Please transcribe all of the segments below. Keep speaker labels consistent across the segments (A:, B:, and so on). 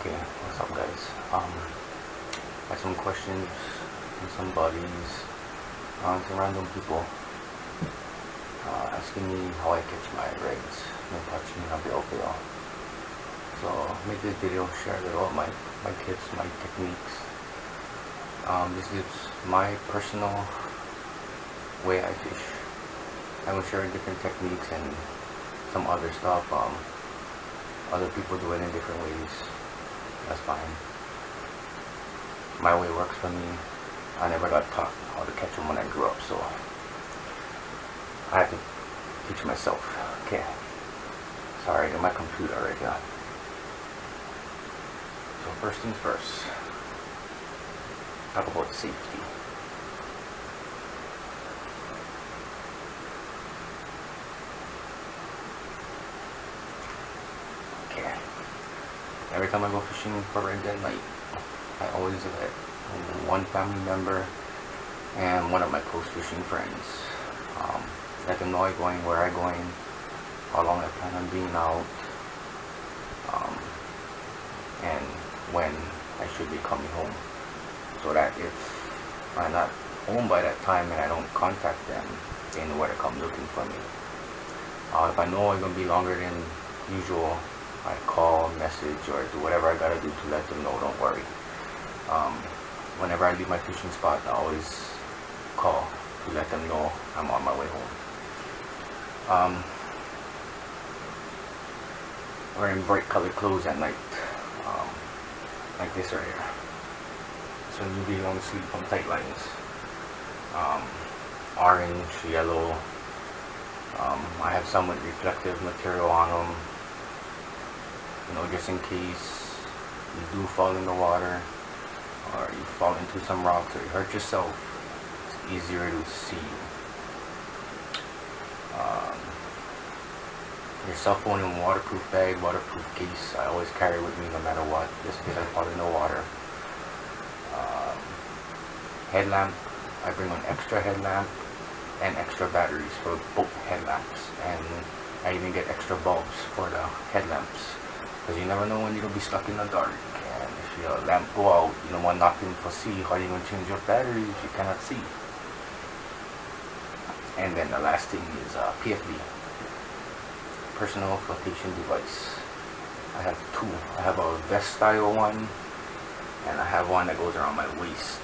A: Okay, what's up guys? I have some questions from some buddies, some random people asking me how I catch my rigs, Menpachi Aweoweo. So make this video, share a little of my tips, my techniques. This is my personal way I fish. I will share different techniques and some other stuff. Other people do it in different ways. That's fine. My way works for me. I never got taught how to catch them when I grew up, so I had to teach myself. Okay. Sorry, I got my computer right here. So first things first. Talk about safety. Every time I go fishing for rigs at night, I always let one family member and one of my close fishing friends let them know I'm going, where I'm going, how long I plan on being out, and when I should be coming home, so that if I'm not home by that time and I don't contact them, they know where to come looking for me. If I know I'm going to be longer than usual, I call, message, or do whatever I gotta do to let them know, don't worry. Whenever I leave my fishing spot, I always call to let them know I'm on my way home. Wearing bright colored clothes at night, like this right here. So you be long sleeve on tight lines. Orange, yellow. I have some with reflective material on them. Just in case you do fall in the water, or you fall into some rocks, or you hurt yourself, it's easier to see you. Your cell phone in waterproof bag, waterproof case, I always carry with me no matter what, just in case I fall in the water. Headlamp, I bring an extra headlamp and extra batteries for both headlamps, and I even get extra bulbs for the headlamps. Because you never know when you're going to be stuck in the dark, and if your lamp go out, you don't want nothing to see. How are you going to change your batteries if you cannot see? And then the last thing is PFD, personal flotation device. I have two. I have a vest style one, and I have one that goes around my waist.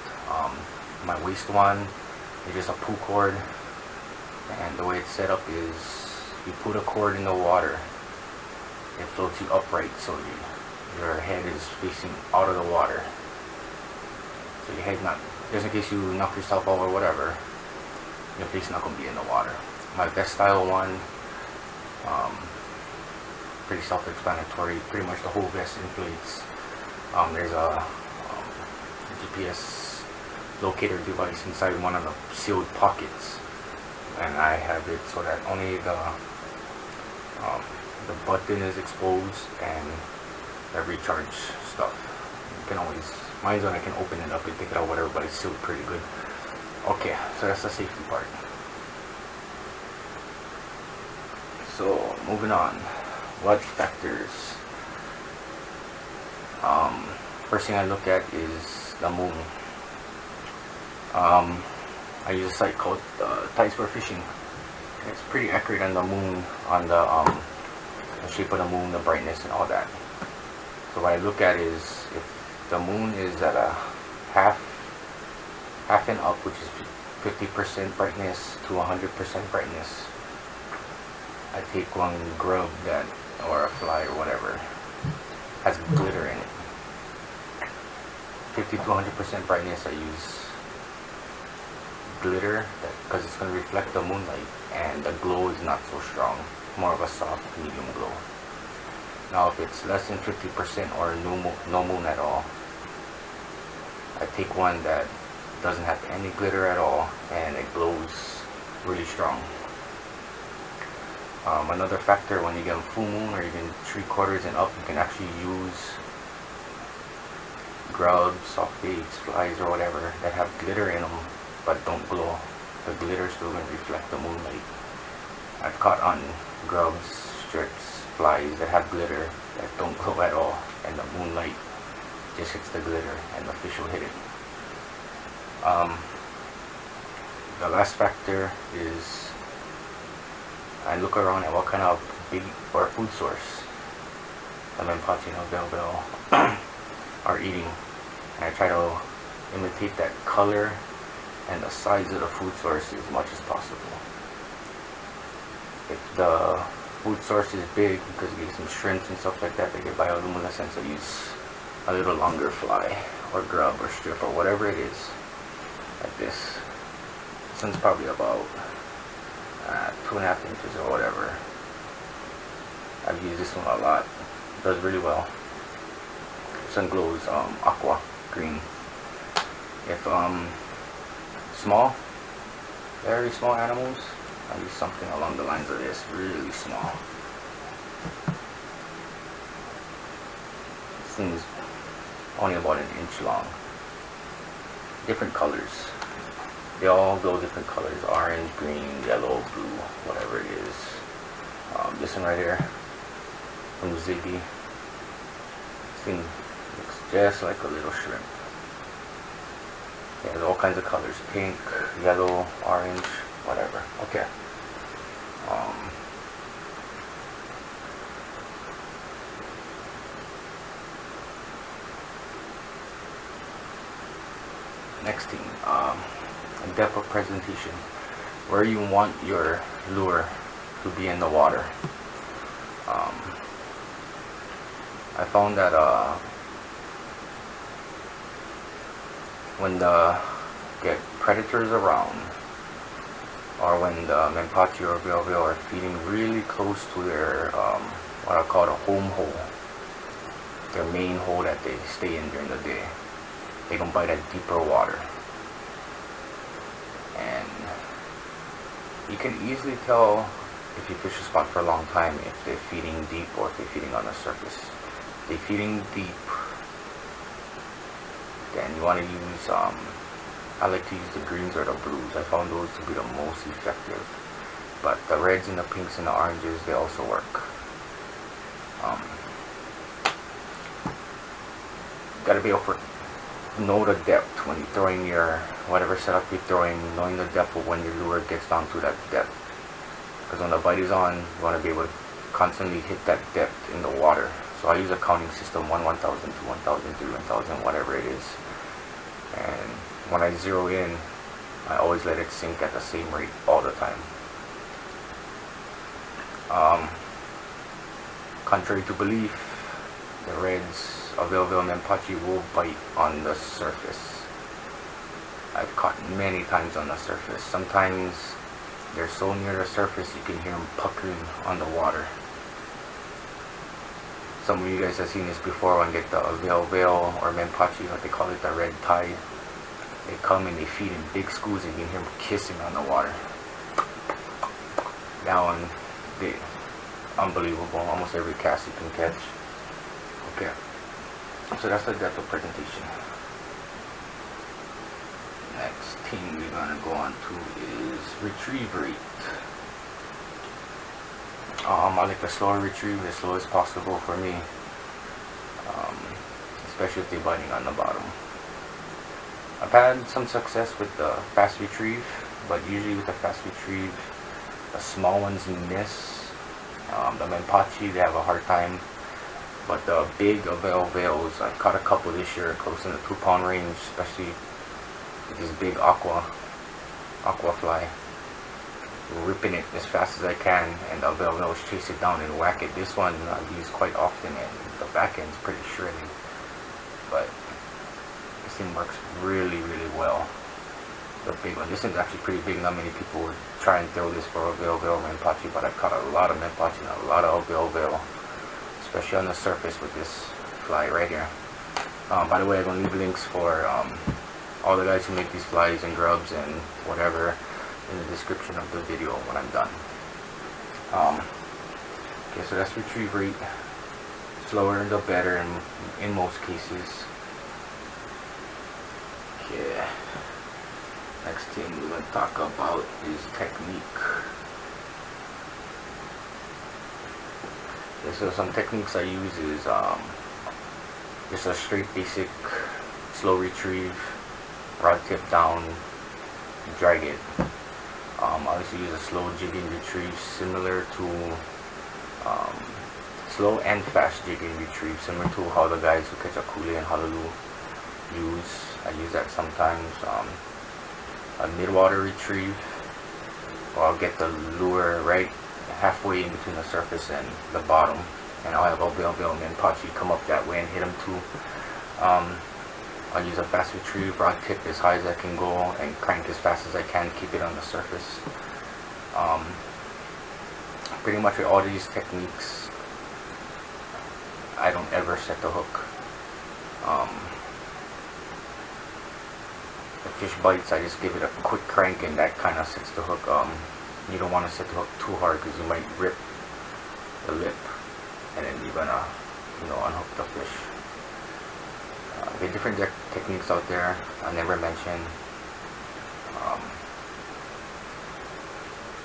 A: My waist one is just a pull cord, and the way it's set up is you put a cord in the water. It floats you upright, so your head is facing out of the water. So your head not, just in case you knock yourself out or whatever, your face not gonna be in the water. My vest style one, pretty self-explanatory. Pretty much the whole vest inflates. There's a GPS locator device inside one of the sealed pockets, and I have it so that only the button is exposed and the recharge stuff. You can always, mine's on, I can open it up and take it out, whatever, but it's sealed pretty good. Okay, so that's the safety part. So moving on, what factors? First thing I look at is the moon. I use a site called Tides for Fishing. It's pretty accurate on the moon, on the shape of the moon, the brightness and all that. So what I look at is if the moon is at a half and up, which is 50% brightness to 100% brightness, I take one grub that, or a fly or whatever, has glitter in it. 50 to 100% brightness, I use glitter because it's going to reflect the moonlight, and the glow is not so strong, more of a soft medium glow. Now if it's less than 50% or no moon at all, I take one that doesn't have any glitter at all and it glows really strong. Another factor, when you get a full moon or even 3/4 and up, you can actually use grubs, soft baits, flies or whatever that have glitter in them but don't glow. The glitter is still going to reflect the moonlight. I've caught on grubs, strips, flies that have glitter that don't glow at all, and the moonlight just hits the glitter and the fish will hit it. The last factor is I look around at what kind of big or food source the Menpachi and Aweoweo are eating, and I try to imitate that color and the size of the food source as much as possible. If the food source is big, because you get some shrimps and stuff like that, they get bioluminescence, I use a little longer fly or grub or strip or whatever it is, like this. This one's probably about 2.5 inches or whatever. I've used this one a lot. It does really well. This one glows aqua green. If small, very small animals, I use something along the lines of this, really small. This thing's only about 1 inch long. Different colors. They all glow different colors: orange, green, yellow, blue, whatever it is. This one right here from Ziggy. This thing looks just like a little shrimp. Yeah, there's all kinds of colors: pink, yellow, orange, whatever. Okay. Next thing, depth of presentation. Where you want your lure to be in the water. I found that when get predators around, or when the Menpachi or Aweoweo are feeding really close to their what I call a home hole, their main hole that they stay in during the day, they can bite at deeper water. And you can easily tell if you fish a spot for a long time if they're feeding deep or if they're feeding on the surface. If they're feeding deep, then you want to use I like to use the greens or the blues. I found those to be the most effective, but the reds and the pinks and the oranges, they also work. Gotta be able to know the depth when you're throwing your whatever setup you're throwing, knowing the depth of when your lure gets down to that depth, because when the bite is on, you want to be able to constantly hit that depth in the water. So I use a counting system: 1, 1,000, 2, 1,000, 3, 1,000, whatever it is. And when I zero in, I always let it sink at the same rate all the time. Contrary to belief, the reds, Aweoweo, Menpachi will bite on the surface. I've caught many times on the surface. Sometimes they're so near the surface you can hear them puckering on the water. Some of you guys have seen this before when you get the Aweoweo or Menpachi, what they call it, the red tide. They come and they feed in big schools and you can hear them kissing on the water. That one, unbelievable. Almost every cast you can catch. Okay, so that's the depth of presentation. Next thing we're gonna go on to is retrieve rate. I like the slower retrieve, as slow as possible for me, especially if they're biting on the bottom. I've had some success with the fast retrieve, but usually with the fast retrieve, the small ones miss. The Menpachi, they have a hard time, but the big Aweoweos, I've caught a couple this year close in the 2-pound range, especially with this big aqua fly, ripping it as fast as I can, and the Aweoweos chase it down and whack it. This one I use quite often, and the back end's pretty shredded, but this thing works really well. The big one. This one's actually pretty big. Not many people would try and throw this for Aweoweo or Menpachi, but I've caught a lot of Menpachi and a lot of Aweoweo, especially on the surface with this fly right here. By the way, I'm going to leave links for all the guys who make these flies and grubs and whatever in the description of the video when I'm done. Okay, so that's retrieve rate. Slower the better in most cases. Okay. Next thing we're going to talk about is technique. Okay, so some techniques I use is just a straight basic slow retrieve, rod tip down, drag it. I also use a slow jigging retrieve similar to slow and fast jigging retrieve, similar to how the guys who catch a kule in Honolulu use. I use that sometimes. A mid-water retrieve, or I'll get the lure right halfway in between the surface and the bottom, and I'll have Aweoweo and Menpachi come up that way and hit them too. I'll use a fast retrieve, rod tip as high as I can go, and crank as fast as I can, keep it on the surface. Pretty much with all these techniques, I don't ever set the hook. If fish bites, I just give it a quick crank, and that kind of sets the hook. You don't want to set the hook too hard because you might rip the lip, and then you're gonna, unhook the fish. There are different techniques out there I never mentioned.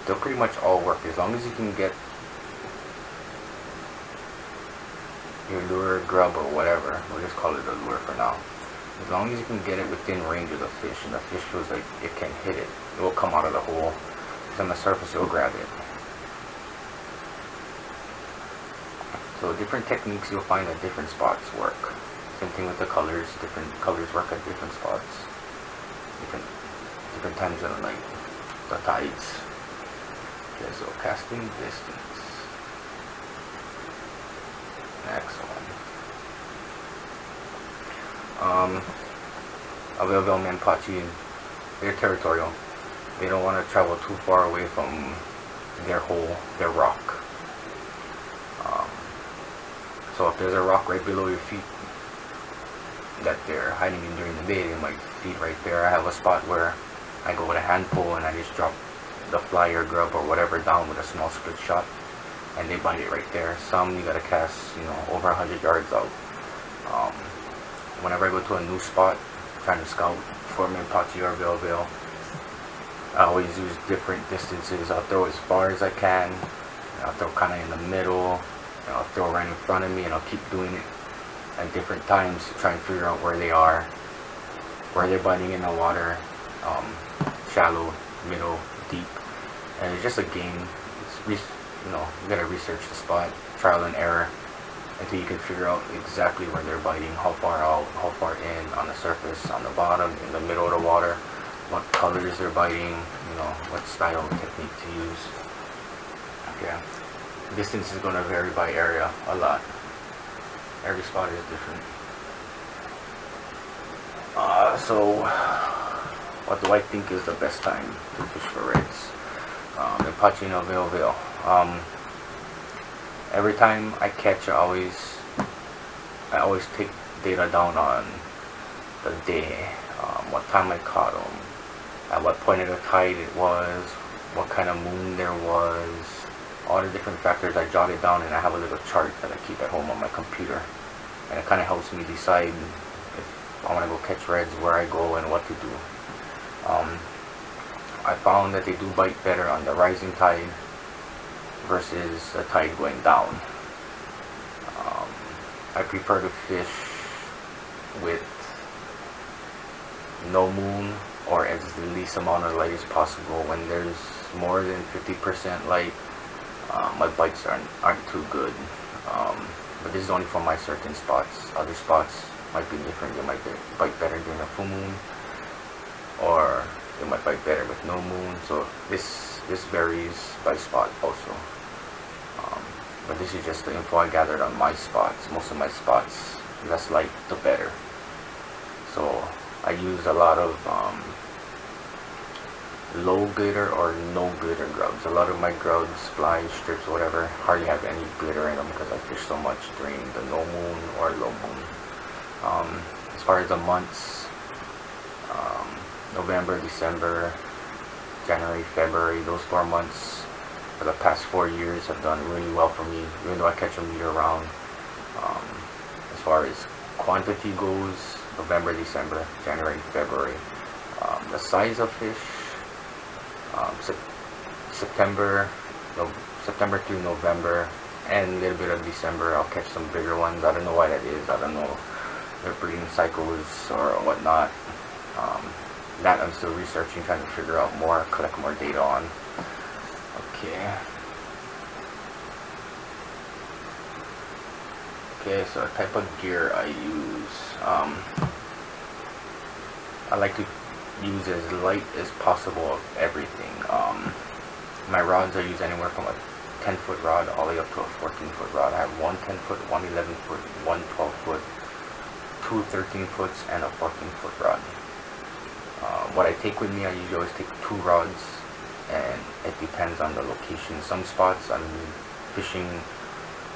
A: They'll pretty much all work as long as you can get your lure, grub, or whatever. We'll just call it a lure for now. As long as you can get it within range of the fish, and the fish feels like it can hit it, it will come out of the hole. Because on the surface, it will grab it. So different techniques you'll find at different spots work. Same thing with the colors. Different colors work at different spots. Different times of the night. The tides. Okay, so casting distance. Next one. Aweoweo Menpachi, they're territorial. They don't want to travel too far away from their hole, their rock. So if there's a rock right below your feet that they're hiding in during the day, they might feed right there. I have a spot where I go with a hand pole and I just drop the fly or grub or whatever down with a small split shot, and they bite it right there. Some you gotta cast, over 100 yards out. Whenever I go to a new spot, trying to scout for Menpachi or Aweoweo, I always use different distances. I'll throw as far as I can, I'll throw kind of in the middle, I'll throw right in front of me, and I'll keep doing it at different times to try and figure out where they are, where they're biting in the water, shallow, middle, deep. And it's just a game. You gotta research the spot, trial and error, until you can figure out exactly where they're biting, how far out, how far in, on the surface, on the bottom, in the middle of the water, what colors they're biting, what style of technique to use. Okay. Distance is going to vary by area a lot. Every spot is different. So what do I think is the best time to fish for reds? Menpachi and Aweoweo. Every time I catch, I always take data down on the day, what time I caught them, at what point of the tide it was, what kind of moon there was, all the different factors. I jot it down, and I have a little chart that I keep at home on my computer, and it kind of helps me decide if I want to go catch reds, where I go, and what to do. I found that they do bite better on the rising tide versus the tide going down. I prefer to fish with no moon, or as the least amount of light as possible. When there's more than 50% light, my bites aren't too good. But this is only for my certain spots. Other spots might be different. They might bite better during a full moon, or they might bite better with no moon. So this varies by spot also. But this is just the info I gathered on my spots. Most of my spots, less light the better. So I use a lot of low glitter or no glitter grubs. A lot of my grubs, flies, strips, whatever, hardly have any glitter in them because I fish so much during the no moon or low moon. As far as the months, November, December, January, February, those 4 months for the past 4 years have done really well for me, even though I catch them year round. As far as quantity goes, November, December, January, February. The size of fish, September through November, and a little bit of December, I'll catch some bigger ones. I don't know why that is. I don't know their breeding cycles or whatnot. That I'm still researching, trying to figure out more, collect more data on. Okay, so the type of gear I use, I like to use as light as possible of everything. My rods I use anywhere from a 10-foot rod all the way up to a 14-foot rod. I have one 10-foot, one 11-foot, one 12-foot, two 13-foots, and a 14-foot rod. What I take with me, I usually always take 2 rods, and it depends on the location. Some spots I'm fishing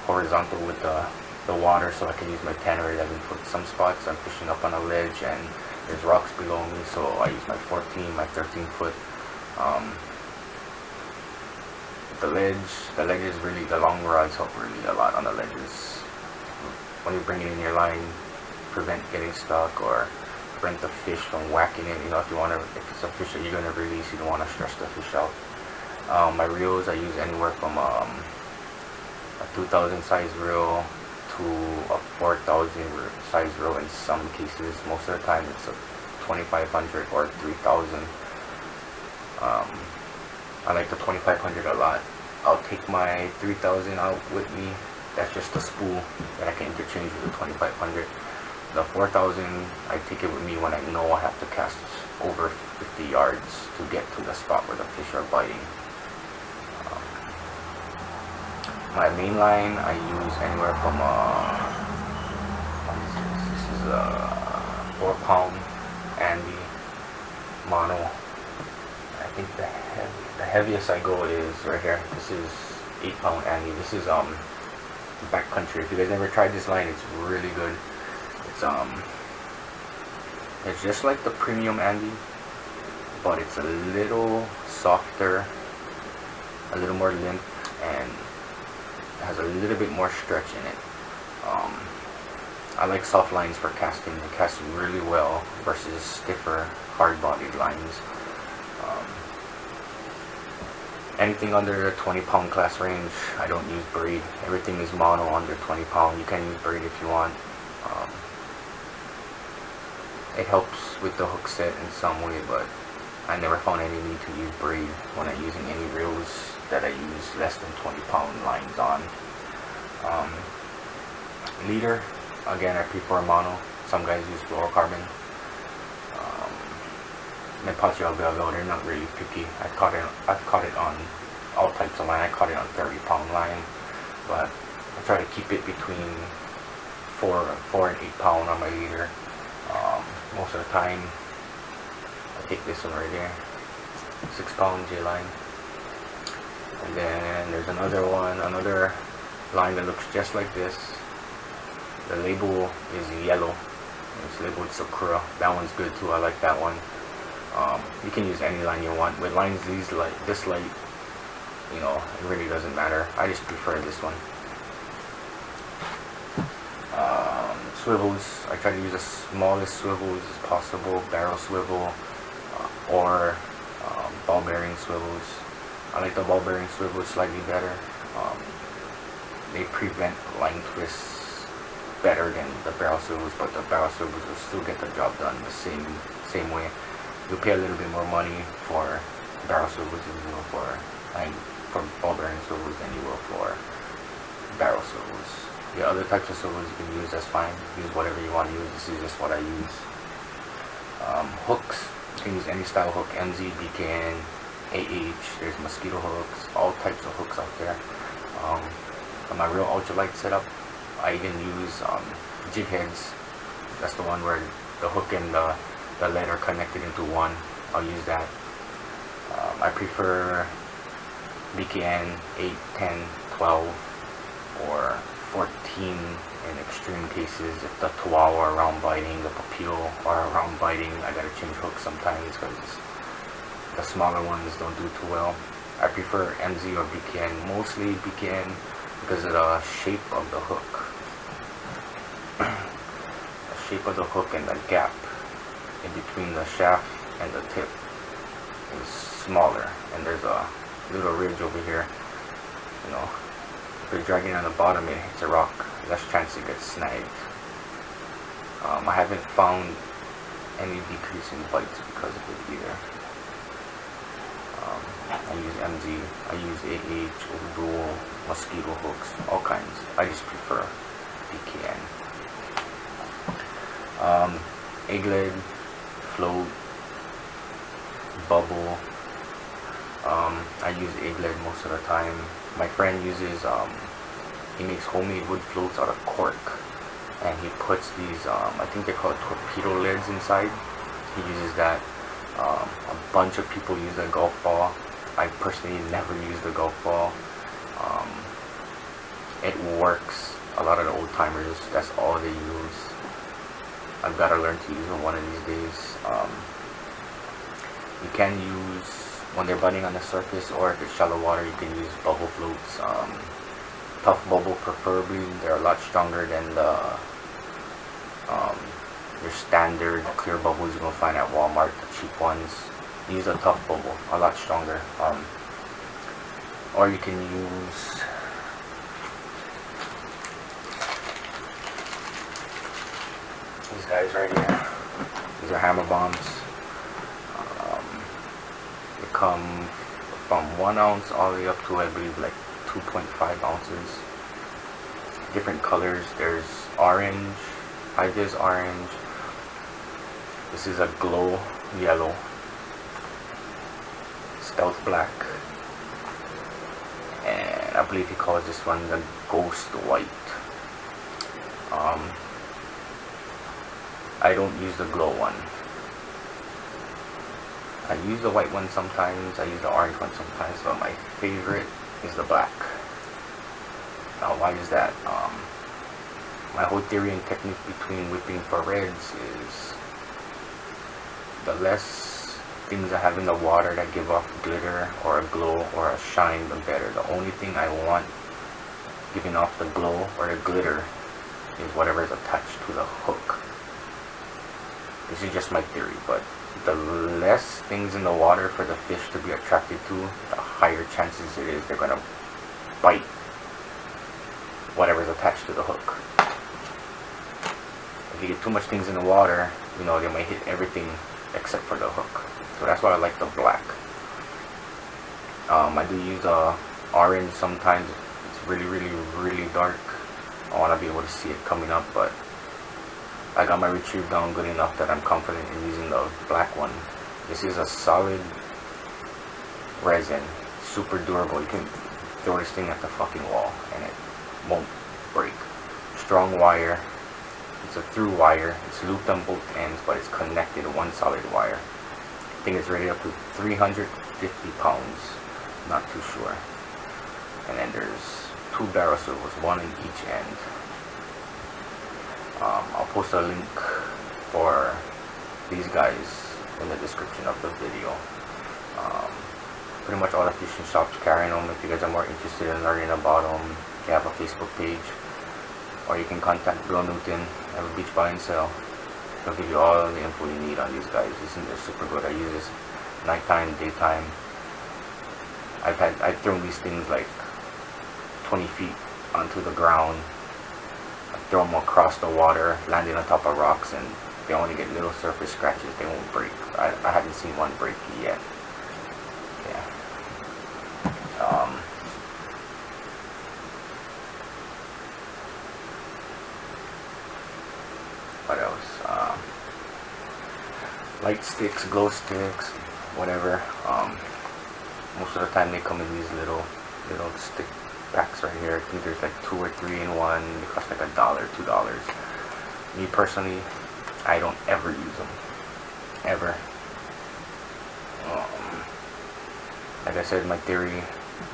A: horizontal with the water, so I can use my 10 or 11-foot. Some spots I'm fishing up on a ledge and there's rocks below me, so I use my 14, my 13-foot. The ledges really, the long rods help really a lot on the ledges. When you bring it in your line, prevent getting stuck or prevent the fish from whacking it. You know, if it's a fish that you're gonna release, you don't want to stress the fish out. My reels I use anywhere from a 2,000 size reel to a 4,000 size reel in some cases. Most of the time it's a 2,500 or 3,000. I like the 2,500 a lot. I'll take my 3,000 out with me. That's just a spool that I can interchange with the 2,500. The 4,000, I take it with me when I know I have to cast over 50 yards to get to the spot where the fish are biting. My main line I use anywhere from this is a 4-pound Andy mono. I think the heaviest I go is right here. This is 8-pound Andy. This is backcountry. If you guys never tried this line, it's really good. It's just like the premium Andy, but it's a little softer, a little more limp, and has a little bit more stretch in it. I like soft lines for casting. They cast really well versus stiffer, hard-bodied lines. Anything under the 20-pound class range, I don't use braid. Everything is mono under 20 pound. You can use braid if you want. It helps with the hook set in some way, but I never found any need to use braid when I'm using any reels that I use less than 20-pound lines on. Leader, again, I prefer mono. Some guys use fluorocarbon. Menpachi Aweoweo, they're not really picky. I've caught it on all types of line. I caught it on 30-pound line, but I try to keep it between 4 and 8 pound on my leader. Most of the time, I take this one right here, 6-pound J line. And then there's another line that looks just like this. The label is yellow. It's labeled Sakura. That one's good too. I like that one. You can use any line you want. With lines this light, you know, it really doesn't matter. I just prefer this one. Swivels, I try to use the smallest swivels as possible, barrel swivel or ball bearing swivels. I like the ball bearing swivels slightly better. They prevent line twists better than the barrel swivels, but the barrel swivels will still get the job done the same way. You'll pay a little bit more money for barrel swivels than you will for ball bearing swivels than you will for barrel swivels. The other types of swivels you can use, that's fine. Use whatever you want to use. This is just what I use. Hooks, you can use any style hook. MZ, BKN, AH, there's mosquito hooks, all types of hooks out there. On my real ultralight setup, I even use jig heads. That's the one where the hook and the lead are connected into one. I'll use that. I prefer BKN 8, 10, 12, or 14 in extreme cases. If the tuwao are around biting, the papio are around biting, I gotta change hooks sometimes because the smaller ones don't do too well. I prefer MZ or BKN, mostly BKN because of the shape of the hook. The shape of the hook and the gap in between the shaft and the tip is smaller, and there's a little ridge over here. You know, if you're dragging on the bottom, it hits a rock, less chance it gets snagged. I haven't found any decrease in bites because of it either. I use MZ, I use AH, Dual, mosquito hooks, all kinds. I just prefer PKN. Egg-led, float, bubble. I use egg-led most of the time. My friend uses, he makes homemade wood floats out of cork, and he puts these, I think they're called torpedo leads inside. He uses that. A bunch of people use the golf ball. I personally never use the golf ball. It works. A lot of the old timers, that's all they use. I've got to learn to use them one of these days. You can use, when they're budding on the surface, or if it's shallow water, you can use bubble floats. Tough bubble preferably. They're a lot stronger than the your standard clear bubbles you're gonna find at Walmart, the cheap ones. Use a tough bubble, a lot stronger. Or you can use these guys right here. These are hammer bombs. They come from 1 ounce all the way up to, I believe, like 2.5 ounces. Different colors. There's orange. I did orange. This is a glow yellow. Stealth black. And I believe he calls this one the ghost white. I don't use the glow one. I use the white one sometimes, I use the orange one sometimes, but my favorite is the black. Now why is that? My whole theory and technique between whipping for reds is the less things I have in the water that give off glitter or a glow or a shine, the better. The only thing I want giving off the glow or the glitter is whatever is attached to the hook. This is just my theory, but the less things in the water for the fish to be attracted to, the higher chances it is they're going to bite whatever's attached to the hook. If you get too much things in the water, you know, they might hit everything except for the hook. So that's why I like the black. I do use orange sometimes. It's really dark. I want to be able to see it coming up, but I got my retrieve down good enough that I'm confident in using the black one. This is a solid resin, super durable. You can throw this thing at the fucking wall and it won't break. Strong wire. It's a through wire. It's looped on both ends, but it's connected to one solid wire. I think it's rated up to 350 pounds. Not too sure. And then there's 2 barrel swivels, one in each end. I'll post a link for these guys in the description of the video. Pretty much all the fishing shops carrying them. If you guys are more interested in learning about them, they have a Facebook page, or you can contact Bill Newton. I have a beach buy and sell. He'll give you all the info you need on these guys. They're super good. I use this nighttime, daytime. I've thrown these things like 20 feet onto the ground. I throw them across the water, landing on top of rocks, and they only get little surface scratches. They won't break. I haven't seen one break yet. Yeah. What else? Light sticks, glow sticks, whatever. Most of the time they come in these little stick packs right here. I think there's like 2 or 3 in one. They cost like $1, $2. Me personally, I don't ever use them. Ever. Like I said, my theory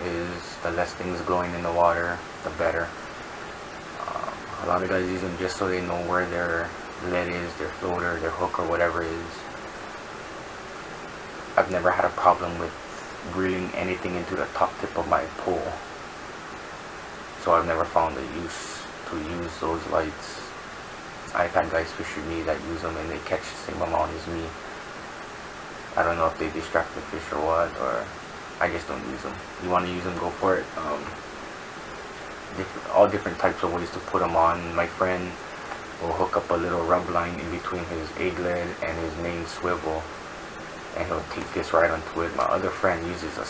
A: is the less things going in the water, the better. A lot of guys use them just so they know where their lead is, their floater, their hook, or whatever it is. I've never had a problem with reeling anything into the top tip of my pole. So I've never found a use to use those lights. I've had guys fish with me that use them and they catch the same amount as me. I don't know if they distract the fish or what, or I just don't use them. You want to use them, go for it. All different types of ways to put them on. My friend will hook up a little rub line in between his egg lid and his main swivel, and he'll take this right onto it. My other friend uses a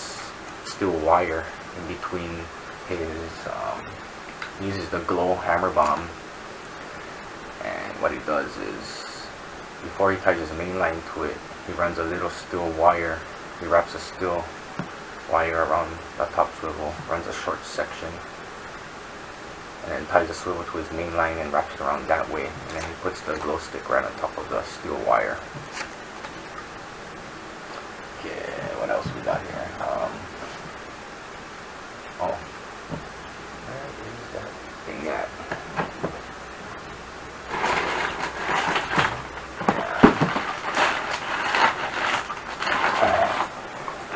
A: steel wire in between his, uses the glow hammer bomb, and what he does is, before he ties his main line to it, he runs a little steel wire. He wraps a steel wire around the top swivel, runs a short section, and then ties the swivel to his main line and wraps it around that way, and then he puts the glow stick right on top of the steel wire. Okay, what else we got here? Oh, where is that thing at?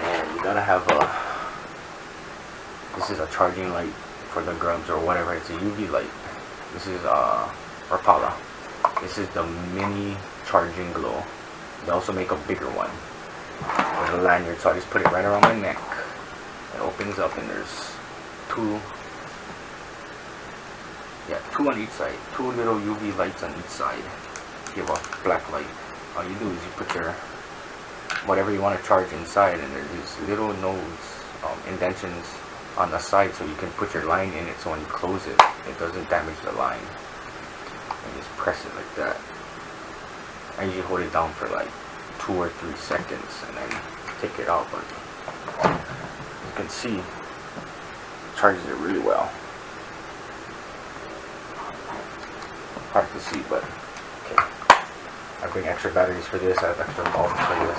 A: And you gotta have this is a charging light for the grubs or whatever. It's a UV light. This is Rapala. This is the mini charging glow. They also make a bigger one with a lanyard, so I just put it right around my neck. It opens up and there's two on each side. Two little UV lights on each side. Give off black light. All you do is you put your whatever you want to charge inside, and there's these little nodes, indentions on the side, so you can put your line in it, so when you close it, it doesn't damage the line. And just press it like that. I usually hold it down for like 2 or 3 seconds and then take it out, but you can see it charges it really well. Hard to see, but okay. I bring extra batteries for this. I have extra bulbs for this.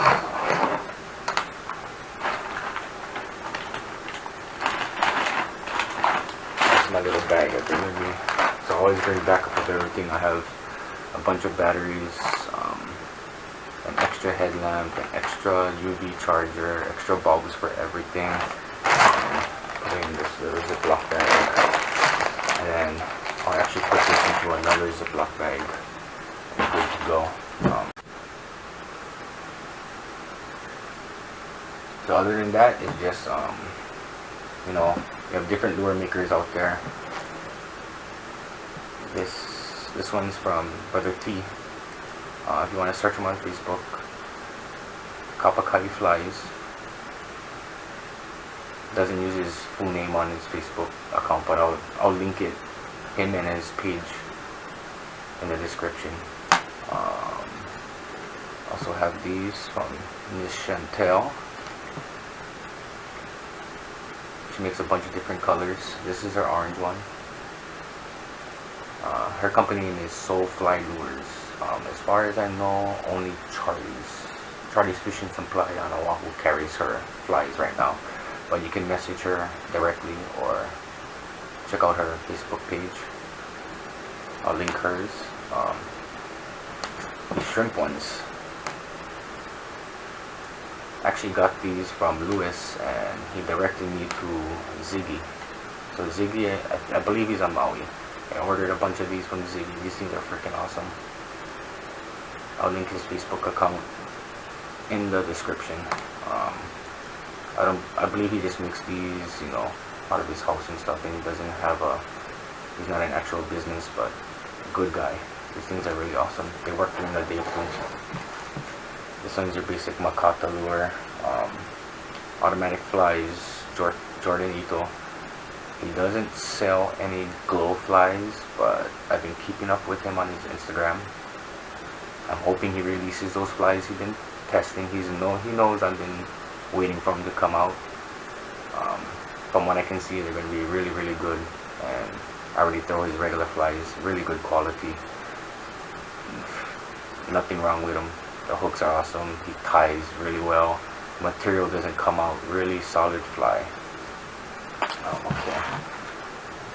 A: That's my little bag I bring with me. So I always bring backup of everything. I have a bunch of batteries, an extra headlamp, an extra UV charger, extra bulbs for everything. Put in this little Ziploc bag, and then I'll actually put this into another Ziploc bag and good to go. So other than that, it's just you know, we have different lure makers out there. This one's from Brother T. If you want to search him on Facebook, Kapakali Flies. Doesn't use his full name on his Facebook account, but I'll link it, him and his page, in the description. Also have these from Miss Chantel. She makes a bunch of different colors. This is her orange one. Her company name is Soul Fly Lures. As far as I know, only Charlie's Fishing Supply on Oahu carries her flies right now. But you can message her directly or check out her Facebook page. I'll link hers. These shrimp ones. Actually got these from Lewis, and he directed me to Ziggy. So Ziggy, I believe he's on Maui. I ordered a bunch of these from Ziggy. These things are freaking awesome. I'll link his Facebook account in the description. I believe he just makes these, you know, out of his house and stuff, and he doesn't have he's not an actual business, but a good guy. These things are really awesome. They work during the day too. This one's your basic Makata lure. Automatic flies, Jordan Ito. He doesn't sell any glow flies, but I've been keeping up with him on his Instagram. I'm hoping he releases those flies he's been testing. He knows I've been waiting for them to come out. From what I can see, they're going to be really, really good. And I already throw his regular flies, really good quality. Nothing wrong with them. The hooks are awesome. He ties really well. Material doesn't come out. Really solid fly. Okay.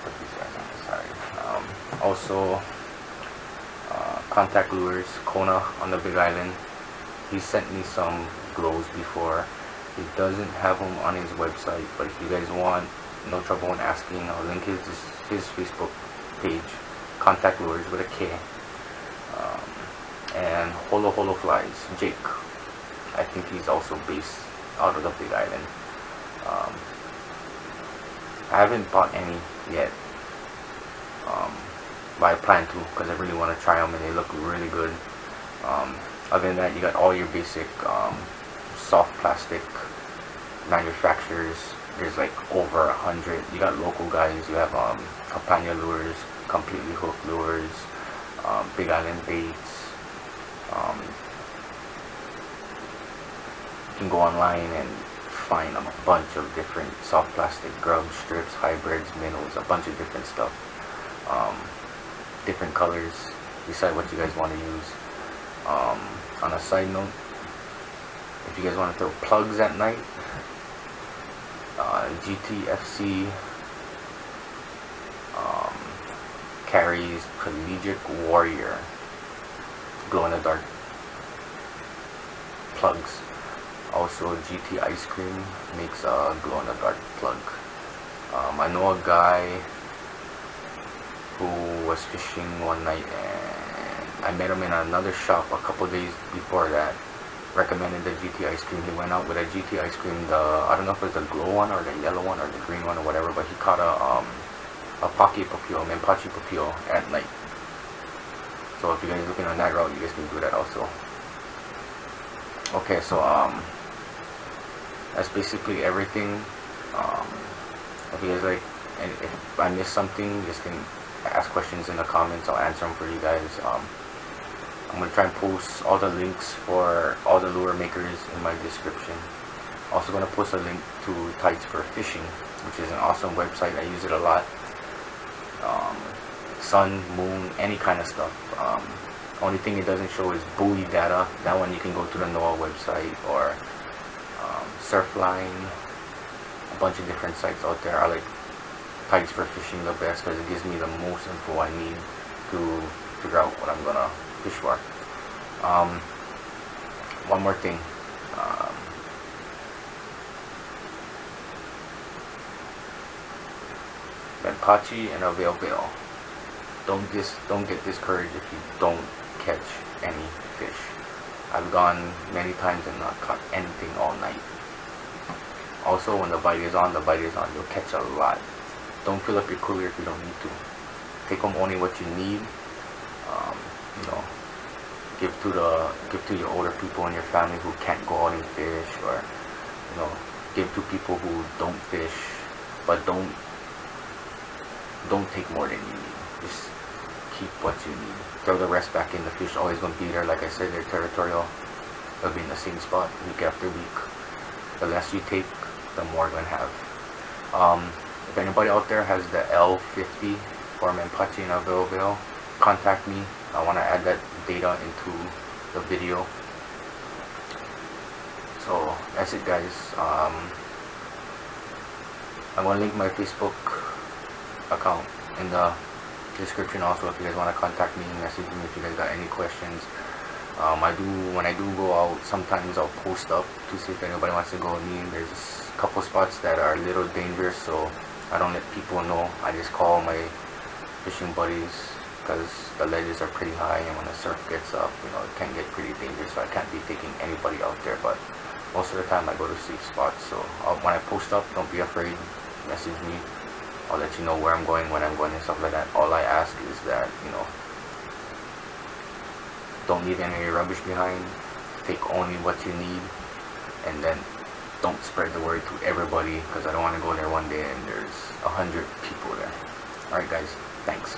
A: Put these guys on the side. Also, Contact Lures, Kona on the Big Island. He sent me some glows before. He doesn't have them on his website, but if you guys want, no trouble in asking. I'll link his Facebook page, Contact Lures with a K. And Holo Flies, Jake. I think he's also based out of the Big Island. I haven't bought any yet. but I plan to because I really want to try them and they look really good. Other than that, you got all your basic soft plastic manufacturers. There's like over 100. You got local guys. You have Campania lures, completely hooked lures, Big Island baits. You can go online and find a bunch of different soft plastic grubs, strips, hybrids, minnows, a bunch of different stuff. Different colors. Decide what you guys want to use. On a side note, if you guys want to throw plugs at night, GTFC carries Collegiate Warrior glow-in-the-dark plugs. Also, GT Ice Cream makes a glow-in-the-dark plug. I know a guy who was fishing one night, and I met him in another shop a couple days before that. Recommended the GT Ice Cream. He went out with a GT Ice Cream. I don't know if it was the glow one or the yellow one or the green one or whatever, but he caught a pocket papio, Menpachi papio at night. So if you guys are looking on that route, you guys can do that also. Okay, so that's basically everything. If you guys like, and if I missed something, you guys can ask questions in the comments. I'll answer them for you guys. I'm going to try and post all the links for all the lure makers in my description. Also going to post a link to Tights for Fishing, which is an awesome website. I use it a lot. Sun, moon, any kind of stuff. Only thing it doesn't show is buoy data. That one you can go to the NOAA website or Surfline. A bunch of different sites out there. I like Tights for Fishing the best because it gives me the most info I need to figure out what I'm going to fish for. One more thing. Menpachi Aweoweo. Don't get discouraged if you don't catch any fish. I've gone many times and not caught anything all night. Also, when the bite is on, the bite is on. You'll catch a lot. Don't fill up your cooler if you don't need to. Take home only what you need. You know, give to your older people in your family who can't go out and fish, or you know, give to people who don't fish, but don't take more than you need. Just keep what you need. Throw the rest back in. The fish always gonna be there. Like I said, they're territorial. They'll be in the same spot week after week. The less you take, the more you're gonna have. If anybody out there has the L50 for Menpachi Aweoweo, contact me. I want to add that data into the video. So that's it, guys. I'm going to link my Facebook account in the description also if you guys want to contact me, message me if you guys got any questions. When I do go out, sometimes I'll post up to see if anybody wants to go with me. There's a couple spots that are a little dangerous, so I don't let people know. I just call my fishing buddies because the ledges are pretty high, and when the surf gets up, you know, it can get pretty dangerous, so I can't be taking anybody out there. But most of the time I go to safe spots, so when I post up, don't be afraid, message me. I'll let you know where I'm going, when I'm going, and stuff like that. All I ask is that, you know, don't leave any of your rubbish behind. Take only what you need, and then don't spread the word to everybody, because I don't want to go there one day and there's 100 people there. Alright guys, thanks.